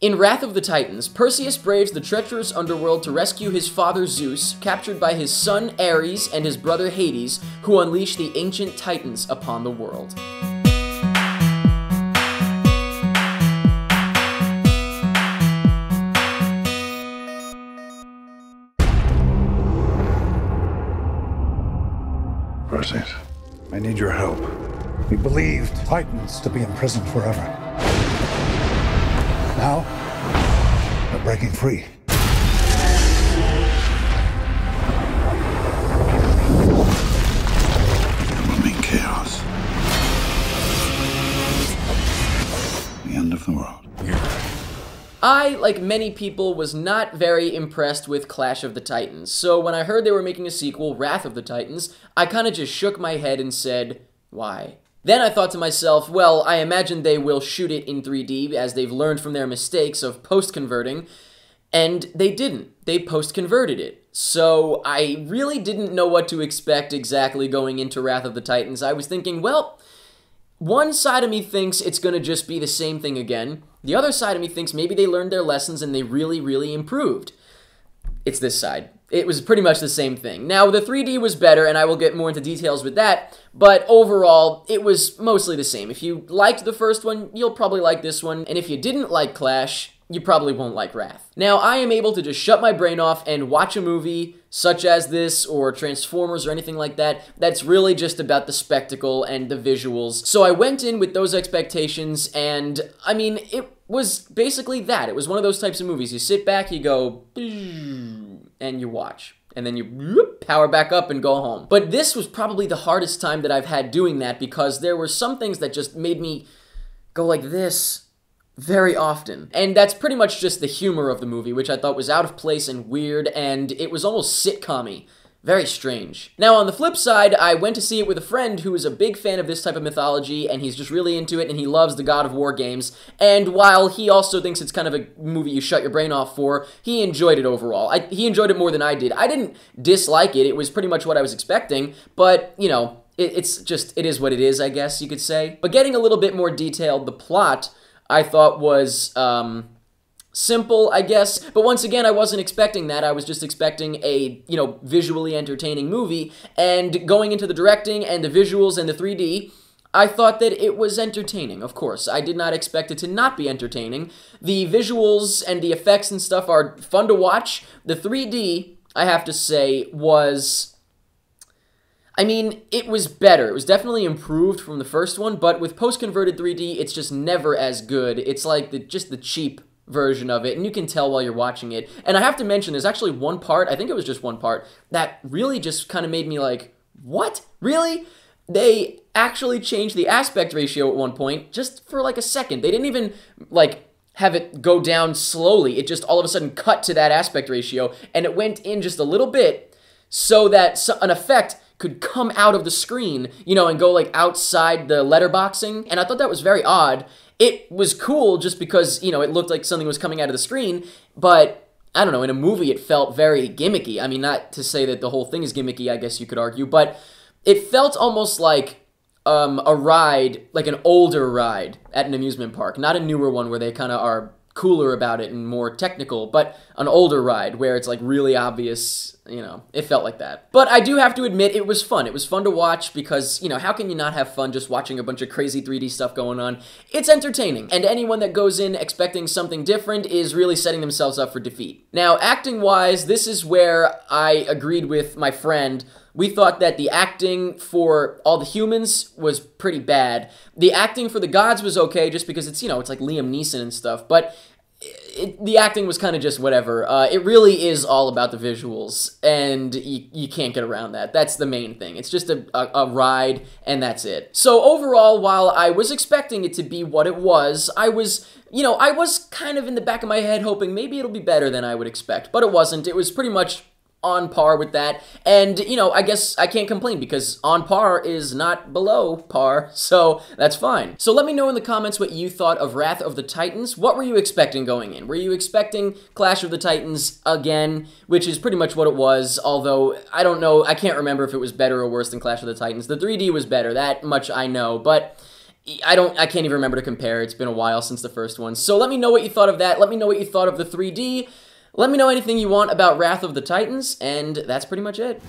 In Wrath of the Titans, Perseus braves the treacherous underworld to rescue his father Zeus, captured by his son Ares and his brother Hades, who unleash the ancient Titans upon the world. Perseus, I need your help. We believed Titans to be imprisoned forever. Now, they're breaking free. It will mean chaos. The end of the world. I, like many people, was not very impressed with Clash of the Titans, so when I heard they were making a sequel, Wrath of the Titans, I kinda just shook my head and said, why? Then I thought to myself, well, I imagine they will shoot it in 3D as they've learned from their mistakes of post-converting, and they didn't. They post-converted it. So I really didn't know what to expect exactly going into Wrath of the Titans. I was thinking, well, one side of me thinks it's gonna just be the same thing again. The other side of me thinks maybe they learned their lessons and they really, really improved. It's this side. It was pretty much the same thing. Now, the 3D was better, and I will get more into details with that, but overall, it was mostly the same. If you liked the first one, you'll probably like this one, and if you didn't like Clash, you probably won't like Wrath. Now, I am able to just shut my brain off and watch a movie such as this, or Transformers, or anything like that, that's really just about the spectacle and the visuals. So I went in with those expectations, and, I mean, it was basically that. It was one of those types of movies. You sit back, you go, and you watch. And then you power back up and go home. But this was probably the hardest time that I've had doing that, because there were some things that just made me go like this very often. And that's pretty much just the humor of the movie, which I thought was out of place and weird, and it was almost sitcom-y. Very strange. Now, on the flip side, I went to see it with a friend who is a big fan of this type of mythology, and he's just really into it, and he loves the God of War games, and while he also thinks it's kind of a movie you shut your brain off for, he enjoyed it overall. He enjoyed it more than I did. I didn't dislike it. It was pretty much what I was expecting, but, you know, it is what it is, I guess you could say. But getting a little bit more detailed, the plot, I thought was, simple, I guess, but once again, I wasn't expecting that. I was just expecting a, you know, visually entertaining movie, and going into the directing and the visuals and the 3D, I thought that it was entertaining, of course. I did not expect it to not be entertaining. The visuals and the effects and stuff are fun to watch. The 3D, I have to say, was... I mean, it was better. It was definitely improved from the first one, but with post-converted 3D, it's just never as good. It's like just the cheap version of it, and you can tell while you're watching it. And I have to mention, there's actually one part, I think it was just one part, that really just kind of made me like, what? Really? They actually changed the aspect ratio at one point, just for like a second. They didn't even, like, have it go down slowly. It just all of a sudden cut to that aspect ratio, and it went in just a little bit so that an effect could come out of the screen, you know, and go like outside the letterboxing, and I thought that was very odd. It was cool just because, you know, it looked like something was coming out of the screen, but, I don't know, in a movie it felt very gimmicky. I mean, not to say that the whole thing is gimmicky, I guess you could argue, but it felt almost like a ride, like an older ride at an amusement park, not a newer one where they kind of are cooler about it and more technical, but an older ride where it's like really obvious, you know, it felt like that. But I do have to admit, it was fun. It was fun to watch because, you know, how can you not have fun just watching a bunch of crazy 3D stuff going on? It's entertaining, and anyone that goes in expecting something different is really setting themselves up for defeat. Now, acting-wise, this is where I agreed with my friend. We thought that the acting for all the humans was pretty bad. The acting for the gods was okay, just because it's, you know, it's like Liam Neeson and stuff, but the acting was kind of just whatever. It really is all about the visuals, and you can't get around that. That's the main thing. It's just a ride, and that's it. So overall, while I was expecting it to be what it was, I was kind of in the back of my head hoping maybe it'll be better than I would expect, but it wasn't. It was pretty much on par with that, and, you know, I guess I can't complain because on par is not below par, so that's fine. So let me know in the comments what you thought of Wrath of the Titans. What were you expecting going in? Were you expecting Clash of the Titans again, which is pretty much what it was, although I don't know, I can't remember if it was better or worse than Clash of the Titans. The 3D was better, that much I know, but I can't even remember to compare. It's been a while since the first one. So let me know what you thought of that. Let me know what you thought of the 3D. Let me know anything you want about Wrath of the Titans, and that's pretty much it.